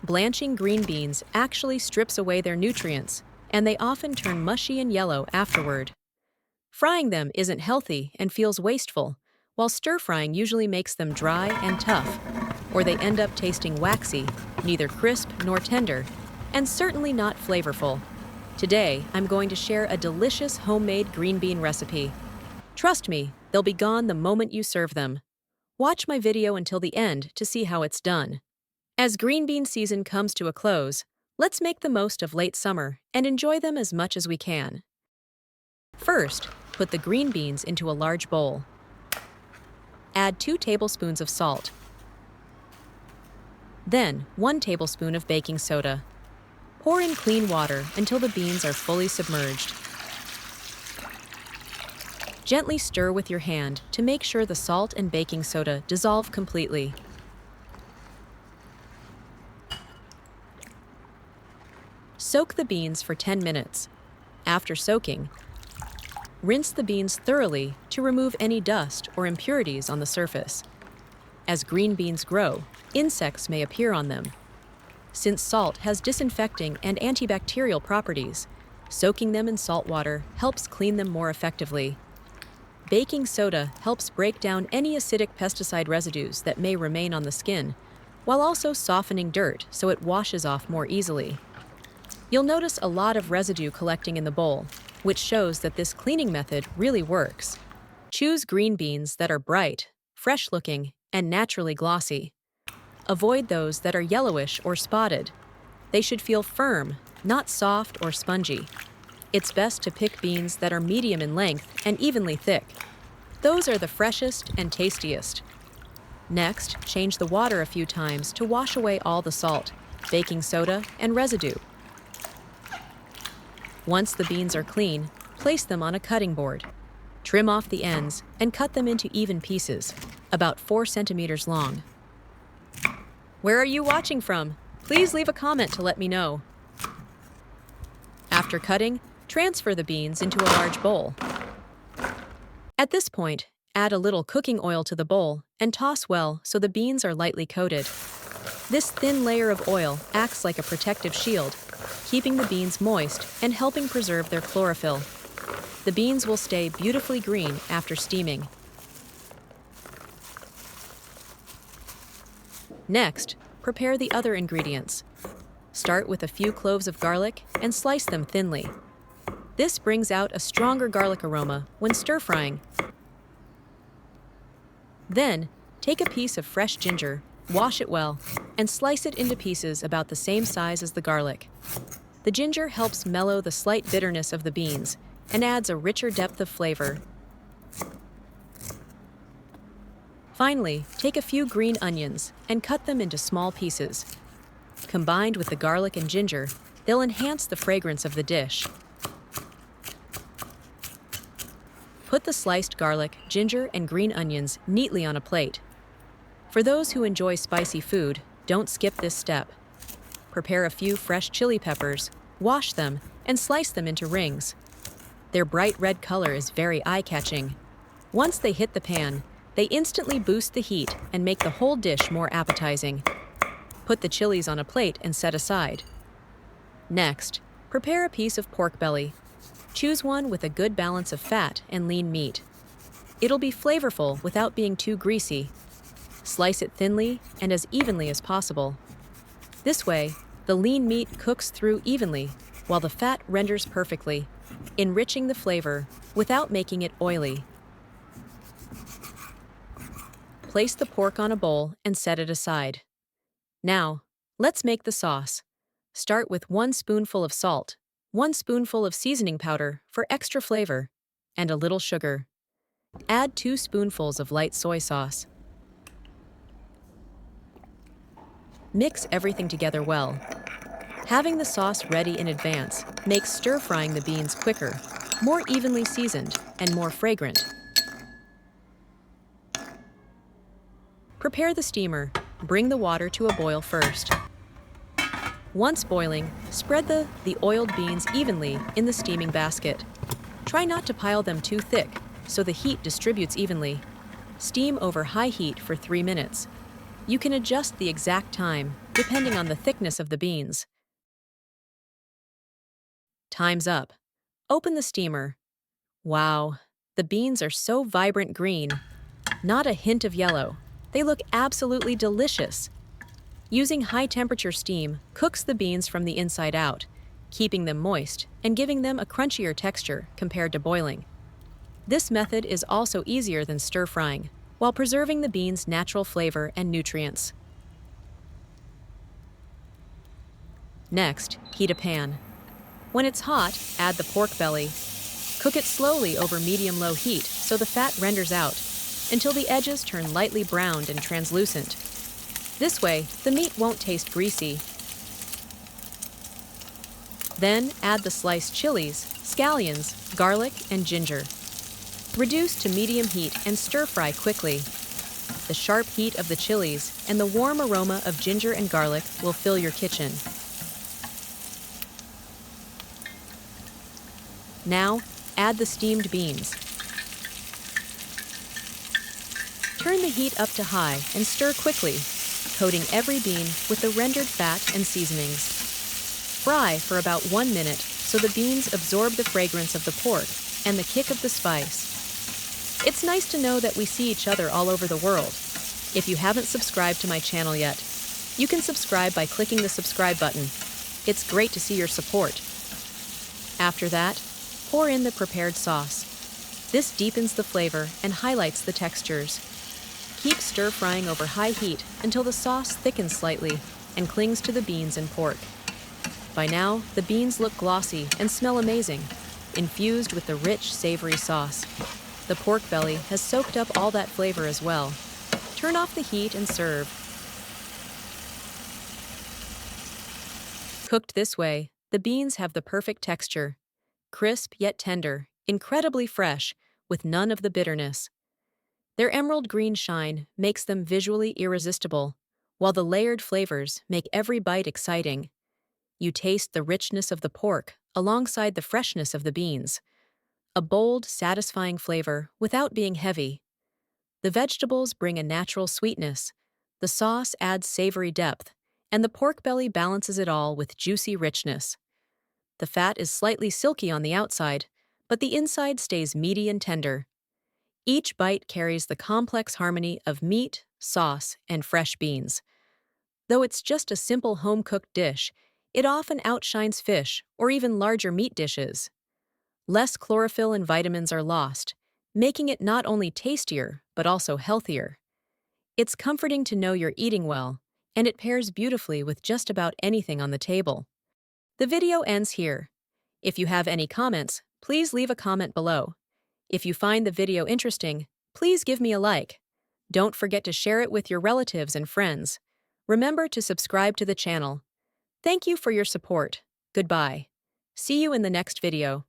Blanching green beans actually strips away their nutrients, and they often turn mushy and yellow afterward. Frying them isn't healthy and feels wasteful, while stir-frying usually makes them dry and tough, or they end up tasting waxy, neither crisp nor tender, and certainly not flavorful. Today, I'm going to share a delicious homemade green bean recipe. Trust me, they'll be gone the moment you serve them. Watch my video until the end to see how it's done. As green bean season comes to a close, let's make the most of late summer and enjoy them as much as we can. First, put the green beans into a large bowl. Add 2 tablespoons of salt. Then, 1 tablespoon of baking soda. Pour in clean water until the beans are fully submerged. Gently stir with your hand to make sure the salt and baking soda dissolve completely. Soak the beans for 10 minutes. After soaking, rinse the beans thoroughly to remove any dust or impurities on the surface. As green beans grow, insects may appear on them. Since salt has disinfecting and antibacterial properties, soaking them in salt water helps clean them more effectively. Baking soda helps break down any acidic pesticide residues that may remain on the skin, while also softening dirt so it washes off more easily. You'll notice a lot of residue collecting in the bowl, which shows that this cleaning method really works. Choose green beans that are bright, fresh-looking, and naturally glossy. Avoid those that are yellowish or spotted. They should feel firm, not soft or spongy. It's best to pick beans that are medium in length and evenly thick. Those are the freshest and tastiest. Next, change the water a few times to wash away all the salt, baking soda, and residue. Once the beans are clean, place them on a cutting board. Trim off the ends and cut them into even pieces, about 4 centimeters long. Where are you watching from? Please leave a comment to let me know. After cutting, transfer the beans into a large bowl. At this point, add a little cooking oil to the bowl and toss well so the beans are lightly coated. This thin layer of oil acts like a protective shield, keeping the beans moist and helping preserve their chlorophyll. The beans will stay beautifully green after steaming. Next, prepare the other ingredients. Start with a few cloves of garlic and slice them thinly. This brings out a stronger garlic aroma when stir-frying. Then, take a piece of fresh ginger, wash it well, and slice it into pieces about the same size as the garlic. The ginger helps mellow the slight bitterness of the beans and adds a richer depth of flavor. Finally, take a few green onions and cut them into small pieces. Combined with the garlic and ginger, they'll enhance the fragrance of the dish. Put the sliced garlic, ginger, and green onions neatly on a plate. For those who enjoy spicy food, don't skip this step. Prepare a few fresh chili peppers, wash them, and slice them into rings. Their bright red color is very eye-catching. Once they hit the pan, they instantly boost the heat and make the whole dish more appetizing. Put the chilies on a plate and set aside. Next, prepare a piece of pork belly. Choose one with a good balance of fat and lean meat. It'll be flavorful without being too greasy. Slice it thinly and as evenly as possible. This way, the lean meat cooks through evenly, while the fat renders perfectly, enriching the flavor without making it oily. Place the pork on a bowl and set it aside. Now, let's make the sauce. Start with 1 spoonful of salt, 1 spoonful of seasoning powder for extra flavor, and a little sugar. Add 2 spoonfuls of light soy sauce. Mix everything together well. Having the sauce ready in advance makes stir-frying the beans quicker, more evenly seasoned, and more fragrant. Prepare the steamer. Bring the water to a boil first. Once boiling, spread the oiled beans evenly in the steaming basket. Try not to pile them too thick, so the heat distributes evenly. Steam over high heat for 3 minutes. You can adjust the exact time depending on the thickness of the beans. Time's up. Open the steamer. Wow, the beans are so vibrant green, not a hint of yellow. They look absolutely delicious. Using high-temperature steam cooks the beans from the inside out, keeping them moist and giving them a crunchier texture compared to boiling. This method is also easier than stir-frying, while preserving the beans' natural flavor and nutrients. Next, heat a pan. When it's hot, add the pork belly. Cook it slowly over medium-low heat so the fat renders out, until the edges turn lightly browned and translucent. This way, the meat won't taste greasy. Then add the sliced chilies, scallions, garlic, and ginger. Reduce to medium heat and stir-fry quickly. The sharp heat of the chilies and the warm aroma of ginger and garlic will fill your kitchen. Now, add the steamed beans. Turn the heat up to high and stir quickly, coating every bean with the rendered fat and seasonings. Fry for about 1 minute so the beans absorb the fragrance of the pork and the kick of the spice. It's nice to know that we see each other all over the world. If you haven't subscribed to my channel yet, you can subscribe by clicking the subscribe button. It's great to see your support. After that, pour in the prepared sauce. This deepens the flavor and highlights the textures. Keep stir-frying over high heat until the sauce thickens slightly and clings to the beans and pork. By now, the beans look glossy and smell amazing, infused with the rich, savory sauce. The pork belly has soaked up all that flavor as well. Turn off the heat and serve. Cooked this way, the beans have the perfect texture. Crisp yet tender, incredibly fresh, with none of the bitterness. Their emerald green shine makes them visually irresistible, while the layered flavors make every bite exciting. You taste the richness of the pork alongside the freshness of the beans. A bold, satisfying flavor without being heavy. The vegetables bring a natural sweetness, the sauce adds savory depth, and the pork belly balances it all with juicy richness. The fat is slightly silky on the outside, but the inside stays meaty and tender. Each bite carries the complex harmony of meat, sauce, and fresh beans. Though it's just a simple home-cooked dish, it often outshines fish or even larger meat dishes. Less chlorophyll and vitamins are lost, making it not only tastier, but also healthier. It's comforting to know you're eating well, and it pairs beautifully with just about anything on the table. The video ends here. If you have any comments, please leave a comment below. If you find the video interesting, please give me a like. Don't forget to share it with your relatives and friends. Remember to subscribe to the channel. Thank you for your support. Goodbye. See you in the next video.